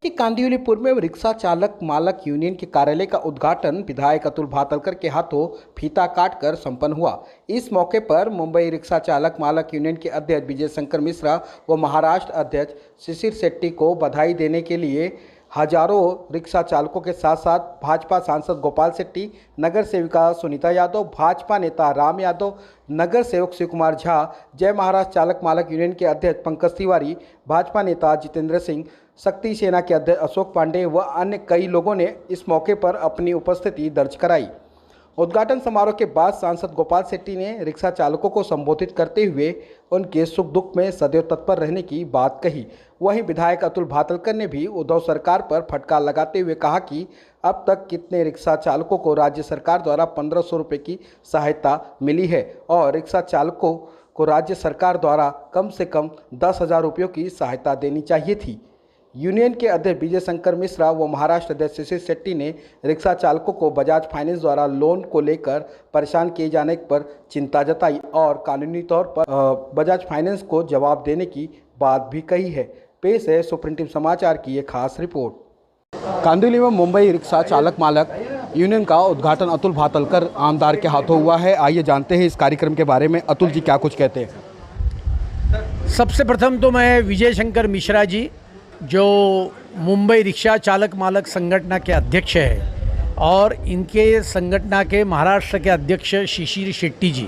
कि कांदिवलीपुर में रिक्शा चालक मालक यूनियन के कार्यालय का उद्घाटन विधायक अतुल भातलकर के हाथों फीता काटकर संपन्न हुआ। इस मौके पर मुंबई रिक्शा चालक मालक यूनियन के अध्यक्ष विजय शंकर मिश्रा व महाराष्ट्र अध्यक्ष शिशिर शेट्टी को बधाई देने के लिए हजारों रिक्शा चालकों के साथ साथ भाजपा सांसद गोपाल शेट्टी, नगर सेविका सुनीता यादव, भाजपा नेता राम यादव, नगर सेवक शिव कुमार झा, जय महाराष्ट्र चालक मालक यूनियन के अध्यक्ष पंकज तिवारी, भाजपा नेता जितेंद्र सिंह, शक्ति सेना के अध्यक्ष अशोक पांडे व अन्य कई लोगों ने इस मौके पर अपनी उपस्थिति दर्ज कराई। उद्घाटन समारोह के बाद सांसद गोपाल शेट्टी ने रिक्शा चालकों को संबोधित करते हुए उनके सुख दुख में सदैव तत्पर रहने की बात कही। वहीं विधायक अतुल भातलकर ने भी उद्धव सरकार पर फटकार लगाते हुए कहा कि अब तक कितने रिक्शा चालकों को राज्य सरकार द्वारा 1500 रुपये की सहायता मिली है और रिक्शा चालकों को राज्य सरकार द्वारा कम से कम 10,000 रुपयों की सहायता देनी चाहिए थी। यूनियन के अध्यक्ष विजय शंकर मिश्रा व महाराष्ट्र अध्यक्ष शिशिर शेट्टी ने रिक्शा चालकों को बजाज फाइनेंस द्वारा लोन को लेकर परेशान किए जाने पर चिंता जताई और कानूनी तौर पर बजाज फाइनेंस को जवाब देने की बात भी कही है। पेश है सुप्रीम टीम समाचार की एक खास रिपोर्ट। कांदिवली में मुंबई रिक्शा चालक मालक यूनियन का उद्घाटन अतुल भातलकर आमदार के हाथों हुआ है। आइए जानते हैं इस कार्यक्रम के बारे में। अतुल जी क्या कुछ कहते हैं? सबसे प्रथम तो मैं विजय शंकर मिश्रा जी जो मुंबई रिक्शा चालक मालक संगठन के अध्यक्ष है और इनके संगठन के महाराष्ट्र के अध्यक्ष शिशिर शेट्टी जी,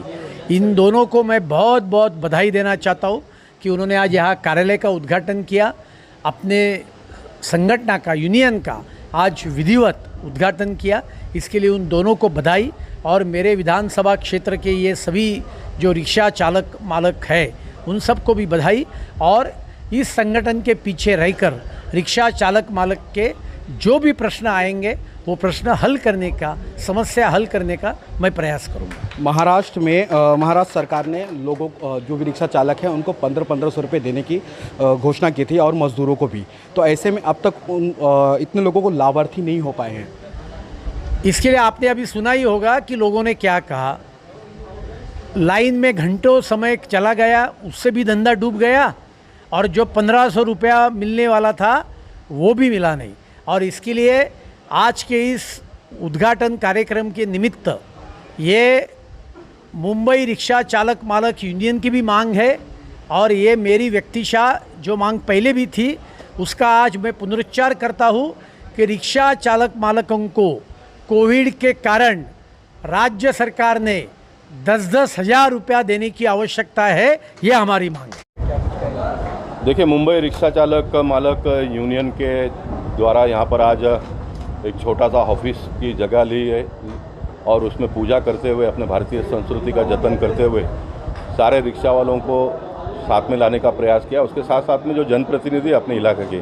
इन दोनों को मैं बहुत बहुत बधाई देना चाहता हूँ कि उन्होंने आज यहाँ कार्यालय का उद्घाटन किया। अपने संगठन का, यूनियन का आज विधिवत उद्घाटन किया। इसके लिए उन दोनों को बधाई और मेरे विधानसभा क्षेत्र के ये सभी जो रिक्शा चालक मालक है उन सबको भी बधाई। और इस संगठन के पीछे रहकर रिक्शा चालक मालक के जो भी प्रश्न आएंगे वो प्रश्न हल करने का, समस्या हल करने का मैं प्रयास करूंगा। महाराष्ट्र सरकार ने लोगों जो भी रिक्शा चालक हैं उनको 1500 रुपये देने की घोषणा की थी और मजदूरों को भी। तो ऐसे में अब तक इतने लोगों को लाभार्थी नहीं हो पाए हैं। इसके लिए आपने अभी सुना ही होगा कि लोगों ने क्या कहा। लाइन में घंटों समय चला गया, उससे भी धंधा डूब गया और जो 1500 रुपया मिलने वाला था वो भी मिला नहीं। और इसके लिए आज के इस उद्घाटन कार्यक्रम के निमित्त ये मुंबई रिक्शा चालक मालक यूनियन की भी मांग है और ये मेरी व्यक्तिशः जो मांग पहले भी थी उसका आज मैं पुनरुच्चार करता हूँ कि रिक्शा चालक मालकों को कोविड के कारण राज्य सरकार ने 10-10 हज़ार रुपया देने की आवश्यकता है। ये हमारी मांग है। देखिए, मुंबई रिक्शा चालक मालक यूनियन के द्वारा यहाँ पर आज एक छोटा सा ऑफिस की जगह ली है और उसमें पूजा करते हुए, अपने भारतीय संस्कृति का जतन करते हुए सारे रिक्शा वालों को साथ में लाने का प्रयास किया। उसके साथ साथ में जो जनप्रतिनिधि अपने इलाके के,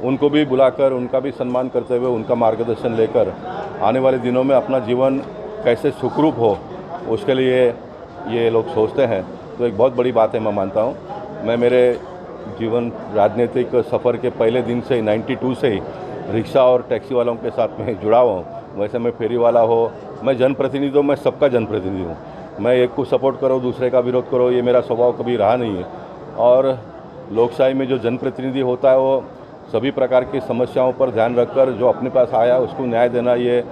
उनको भी बुलाकर उनका भी सम्मान करते हुए, उनका मार्गदर्शन लेकर आने वाले दिनों में अपना जीवन कैसे सुखरूप हो उसके लिए ये लोग सोचते हैं। तो एक बहुत बड़ी बात है, मैं मानता हूँ। मैं मेरे जीवन राजनीतिक सफ़र के पहले दिन से 92 से ही रिक्शा और टैक्सी वालों के साथ में जुड़ा हुआ हूँ। वैसे मैं फेरी वाला हो, मैं जनप्रतिनिधि हूँ, मैं सबका जनप्रतिनिधि हूँ। मैं एक को सपोर्ट करो, दूसरे का विरोध करो, ये मेरा स्वभाव कभी रहा नहीं है। और लोकशाही में जो जनप्रतिनिधि होता है वो सभी प्रकार की समस्याओं पर ध्यान रखकर जो अपने पास आया उसको न्याय देना, ये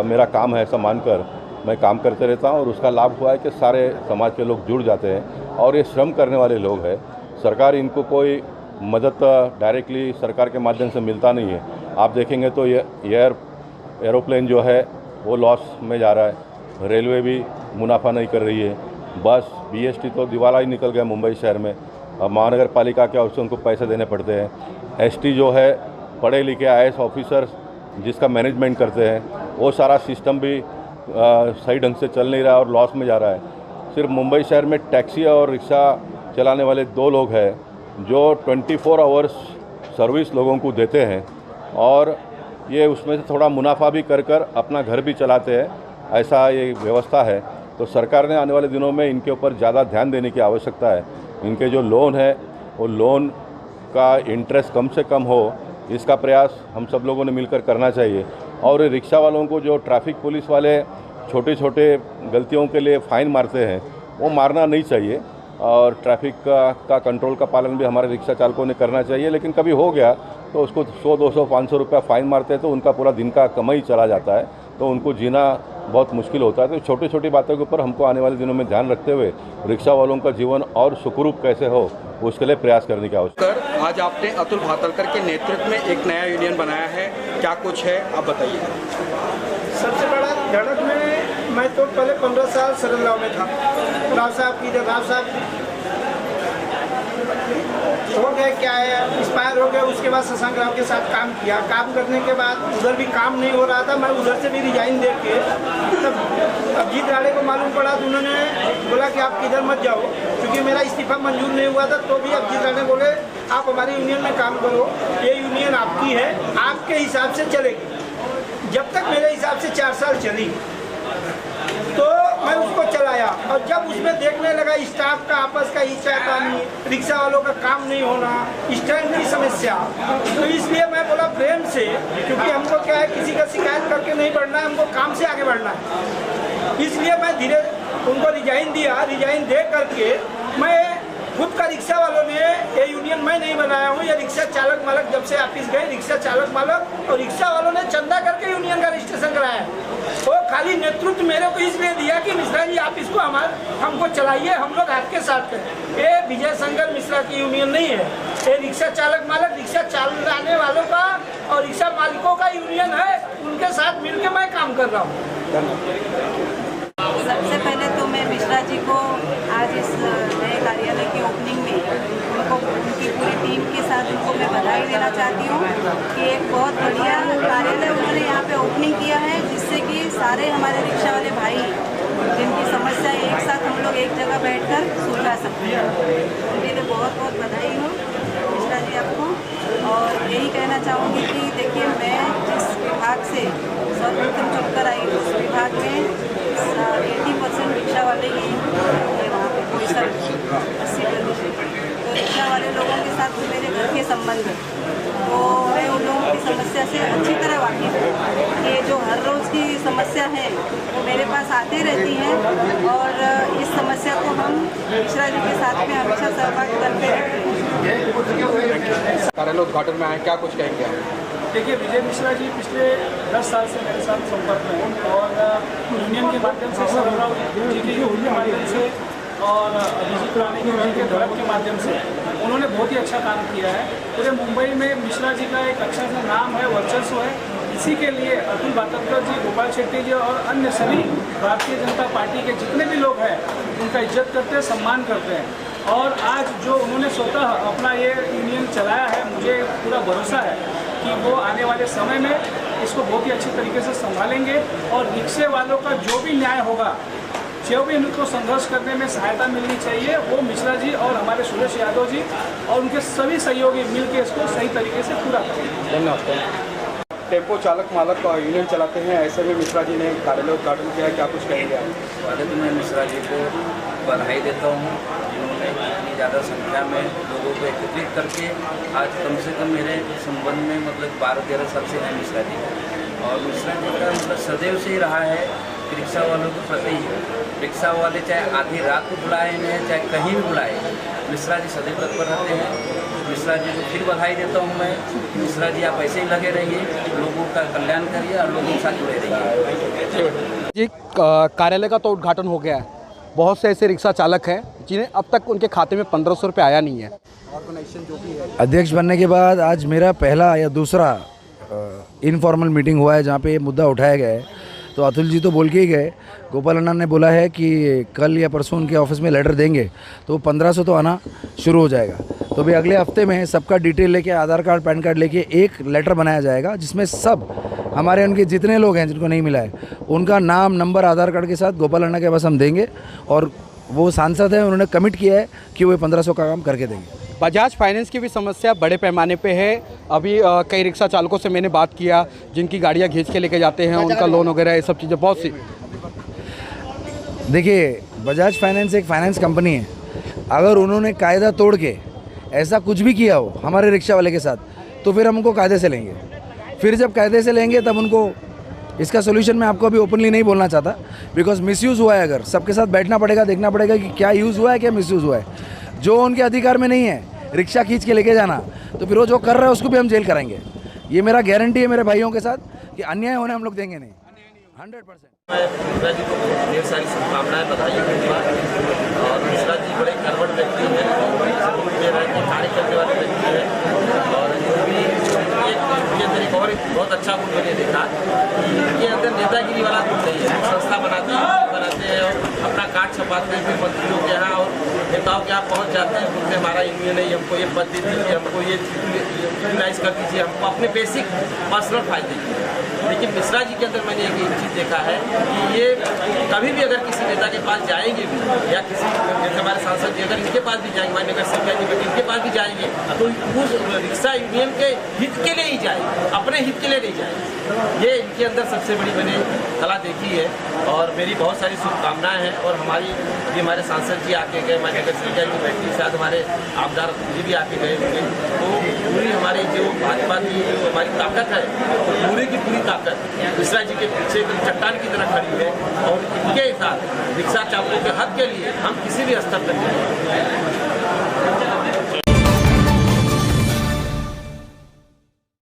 मेरा काम है। ऐसा मानकर मैं काम करते रहता हूँ और उसका लाभ हुआ है कि सारे समाज के लोग जुड़ जाते हैं और ये श्रम करने वाले लोग हैं। सरकार इनको कोई मदद डायरेक्टली सरकार के माध्यम से मिलता नहीं है। आप देखेंगे तो ये एरोप्लेन जो है वो लॉस में जा रहा है, रेलवे भी मुनाफा नहीं कर रही है, बस BST तो दिवाला ही निकल गया मुंबई शहर में। महानगर पालिका के उससे उनको पैसे देने पड़ते हैं। ST जो है पढ़े लिखे IAS ऑफिसर जिसका मैनेजमेंट करते हैं, वो सारा सिस्टम भी सही ढंग से चल नहीं रहा है और लॉस में जा रहा है। सिर्फ मुंबई शहर में टैक्सी और रिक्शा चलाने वाले 2 लोग हैं जो 24 आवर्स सर्विस लोगों को देते हैं और ये उसमें से थोड़ा मुनाफा भी कर अपना घर भी चलाते हैं। ऐसा ये व्यवस्था है। तो सरकार ने आने वाले दिनों में इनके ऊपर ज़्यादा ध्यान देने की आवश्यकता है। इनके जो लोन है वो लोन का इंटरेस्ट कम से कम हो, इसका प्रयास हम सब लोगों ने मिलकर करना चाहिए। और रिक्शा वालों को जो ट्रैफिक पुलिस वाले छोटे छोटे गलतियों के लिए फ़ाइन मारते हैं वो मारना नहीं चाहिए। और ट्रैफिक का कंट्रोल का पालन भी हमारे रिक्शा चालकों ने करना चाहिए। लेकिन कभी हो गया तो उसको 100, 200, 500 रुपया फ़ाइन मारते हैं तो उनका पूरा दिन का कमाई चला जाता है, तो उनको जीना बहुत मुश्किल होता है। तो छोटी छोटी बातों के ऊपर हमको आने वाले दिनों में ध्यान रखते हुए रिक्शा वालों का जीवन और सुखरूप कैसे हो उसके लिए प्रयास करने की आवश्यकता है। आज आपने अतुल भातलकर के नेतृत्व में एक नया यूनियन बनाया है, क्या कुछ है आप बताइए। सबसे बड़ा धड़क में मैं तो पहले 15 साल सरल गाँव में था। राव साहब की जब राव साहब हो गए, क्या है, एक्सपायर हो गए, उसके बाद शशांक राव के साथ काम किया। काम करने के बाद उधर भी काम नहीं हो रहा था, मैं उधर से भी रिजाइन दे के तब अजीत राणे को मालूम पड़ा तो उन्होंने बोला कि आप किधर मत जाओ, क्योंकि मेरा इस्तीफा मंजूर नहीं हुआ था। तो भी अजीत राणे बोले आप हमारी यूनियन में काम करो, ये यूनियन आपकी है, आपके हिसाब से चलेगी। जब तक मेरे हिसाब से 4 साल चली तो मैं उसको चलाया, और जब उसमें देखने लगा स्टाफ का आपस का हिस्सापानी, रिक्शा वालों का काम नहीं होना, स्टैंड की समस्या, तो इसलिए मैं बोला प्रेम से, क्योंकि हमको क्या है किसी का शिकायत करके नहीं बढ़ना है, हमको काम से आगे बढ़ना है। इसलिए मैं धीरे उनको रिजाइन दिया। रिजाइन दे करके मैं खुद का रिक्शा वालों ने ये यूनियन मैं नहीं बनाया हूँ, ये रिक्शा चालक मालक जब से ऑफिस गए, रिक्शा चालक मालक और रिक्शा वालों ने चंदा करके यूनियन का रजिस्ट्रेशन कराया है। वो खाली नेतृत्व मेरे को इसलिए दिया कि मिश्रा जी आप इसको हमको चलाइए, हम लोग आपके साथ हैं। ये विजय शंकर मिश्रा की यूनियन नहीं है, ये रिक्शा चालक मालक, रिक्शा चलाने वालों का और रिक्शा मालिकों का यूनियन है, उनके साथ मिलकर मैं काम कर रहा हूँ। सबसे पहले तो मैं मिश्रा जी को आज इस नए कार्यालय की ओपनिंग में उनको उनकी पूरी टीम के साथ उनको मैं बधाई देना चाहती हूँ कि एक बहुत बढ़िया कार्यालय उन्होंने यहाँ पे ओपनिंग किया है, जिससे कि सारे हमारे रिक्शा वाले भाई जिनकी समस्या एक साथ हम लोग एक जगह बैठकर सुलझा सकते हैं। उनके लिए बहुत बहुत बधाई हो मिश्रा जी आपको। और यही कहना चाहूँगी कि देखिए मैं जिस विभाग से सर्वप्रथम चुनकर आई उस विभाग में 80% रिक्शा वाले ही वहाँ पे कोई सर 80%। तो रिक्शा वाले लोगों के साथ मेरे घर के संबंध, तो मैं उन लोगों की समस्या से अच्छी तरह वाकिफ हूँ। ये जो हर रोज़ की समस्या है वो मेरे पास आती रहती हैं, और इस समस्या को हम मिश्रा जी के साथ में हमेशा सहभागी करते रहते हैं। कार्यालय उद्घाटन में आए, क्या कुछ कहेंगे आप। देखिए विजय मिश्रा जी पिछले 10 साल से मेरे साथ संपर्क में हैं, और यूनियन के माध्यम से, सरल राव जी के यूनियन के माध्यम से और अभिजीत राणे जी के धड़क के माध्यम से उन्होंने बहुत ही अच्छा काम किया है। पूरे मुंबई में मिश्रा जी का एक अच्छा सा नाम है, वर्चस्व है। इसी के लिए अतुल भातलकर जी, गोपाल शेट्टी जी और अन्य सभी भारतीय जनता पार्टी के जितने भी लोग हैं उनका इज्जत करते हैं, सम्मान करते हैं। और आज जो उन्होंने स्वतः अपना ये यूनियन चलाया है, मुझे पूरा भरोसा है कि वो आने वाले समय में इसको बहुत ही अच्छे तरीके से संभालेंगे, और रिक्शे वालों का जो भी न्याय होगा, जो भी इनको संघर्ष करने में सहायता मिलनी चाहिए, वो मिश्रा जी और हमारे सुरेश यादव जी और उनके सभी सहयोगी मिलकर इसको सही तरीके से पूरा करेंगे। धन्यवाद। टेम्पो चालक मालक यूनियन चलाते हैं, ऐसे में मिश्रा जी ने कार्यालय उद्घाटन किया, क्या कुछ कहेंगे आप। पहले तो मैं मिश्रा जी को बधाई देता हूँ, जिन्होंने इतनी ज़्यादा संख्या में लोगों को एकत्रित करके आज कम से कम मेरे संबंध में मतलब 12-13 साल से हैं मिश्रा जी। और मिश्रा जी का मतलब सदैव से ही रहा है कि रिक्शा वालों के प्रति, रिक्शा वाले चाहे आधी रात को बुलाए इन्हें, चाहे कहीं भी बुलाए, मिश्रा जी सदैव तत्पर रहते हैं। मिश्रा जी को फिर बधाई देता हूँ मैं। मिश्रा जी आप ऐसे ही लगे रहिए, लोगों का कल्याण करिए और लोगों के साथ जुड़े रहिए। जी, कार्यालय का तो उद्घाटन हो गया है, बहुत से ऐसे रिक्शा चालक हैं जिन्हें अब तक उनके खाते में 1500 रुपये आया नहीं है। ऑर्गेनाइजेशन जो भी है, अध्यक्ष बनने के बाद आज मेरा पहला या दूसरा इनफॉर्मल मीटिंग हुआ है जहाँ पे ये मुद्दा उठाया गया है। तो अतुल जी तो बोल के ही गए, गोपाल अन्ना ने बोला है कि कल या परसों उनके ऑफिस में लेटर देंगे तो 1500 तो आना शुरू हो जाएगा। तो भी अगले हफ्ते में सबका डिटेल लेके, आधार कार्ड पैन कार्ड लेके एक लेटर बनाया जाएगा, जिसमें सब हमारे उनके जितने लोग हैं जिनको नहीं मिला है उनका नाम, नंबर, आधार कार्ड के साथ गोपाल अन्ना के पास हम देंगे। और वो सांसद हैं, उन्होंने कमिट किया है कि वो 1500 का काम करके देंगे। बजाज फाइनेंस की भी समस्या बड़े पैमाने पे है। अभी कई रिक्शा चालकों से मैंने बात किया जिनकी गाड़ियाँ खींच के लेके जाते हैं, उनका लोन वगैरह ये सब चीज़ें बहुत सी। देखिए, बजाज फाइनेंस एक फाइनेंस कंपनी है। अगर उन्होंने कायदा तोड़ के ऐसा कुछ भी किया हो हमारे रिक्शा वाले के साथ, तो फिर हम उनको कायदे से लेंगे। फिर जब कायदे से लेंगे तब उनको इसका सोल्यूशन मैं आपको अभी ओपनली नहीं बोलना चाहता, बिकॉज मिसयूज़ हुआ है। अगर सबके साथ बैठना पड़ेगा, देखना पड़ेगा कि क्या यूज़ हुआ है, क्या मिसयूज़ हुआ है। जो उनके अधिकार में नहीं है रिक्शा खींच के लेके जाना, तो फिर वो जो कर रहा है उसको भी हम जेल कराएंगे। ये मेरा गारंटी है मेरे भाइयों के साथ कि अन्याय होने हम लोग देंगे नहीं, 100%। मैं मिश्रा जी को ढेर सारी शुभकामनाएं, बधाई दूंगा। और मिश्रा जी बड़े कर्मठ व्यक्ति हैं, कार्य करने वाले व्यक्ति हैं। और ये अंदर एक और बहुत अच्छा गुण मैंने देखा कि इनके अंदर नेतागिरी वाला गुण नहीं है। संस्था बनाते हैं और अपना कार्ड छपाते हैं, फिर मंत्रियों के यहाँ और नेताओं के यहाँ पहुँच जाते हैं, बोलते हमारा यूनियन है, हमको ये पद दे दीजिए, हमको ये यूटिलाइज कर दीजिए, हमको अपने बेसिक पर्सनल फायदे की। लेकिन मिश्रा जी के अंदर मैंने एक चीज़ देखा है कि ये कभी भी अगर किसी नेता के पास जाएंगे भी, या किसी जैसे हमारे सांसद जी अगर इनके पास भी जाएंगे, हमारे नगर सिंह जी बेटे इनके पास भी जाएंगे, तो उस रिक्शा यूनियन के हित के लिए ही जाएंगे, अपने हित के लिए नहीं जाएंगे। ये इनके अंदर सबसे बड़ी मैंने कला देखी है और मेरी बहुत सारी शुभकामनाएं हैं। और हमारे सांसद जी आके गए, हमारे नगर सिंह जी बेटी के साथ हमारे आमदार जी भी आके गए होंगे। तो पूरी हमारी जो भाजपा की जो हमारी ताकत है, पूरी की पूरी ताकत मिश्रा जी के पीछे एकदम चट्टान की तरह खड़ी है। और इनके साथ रिक्शा चालकों के हक के लिए हम किसी भी स्तर तक जाएंगे।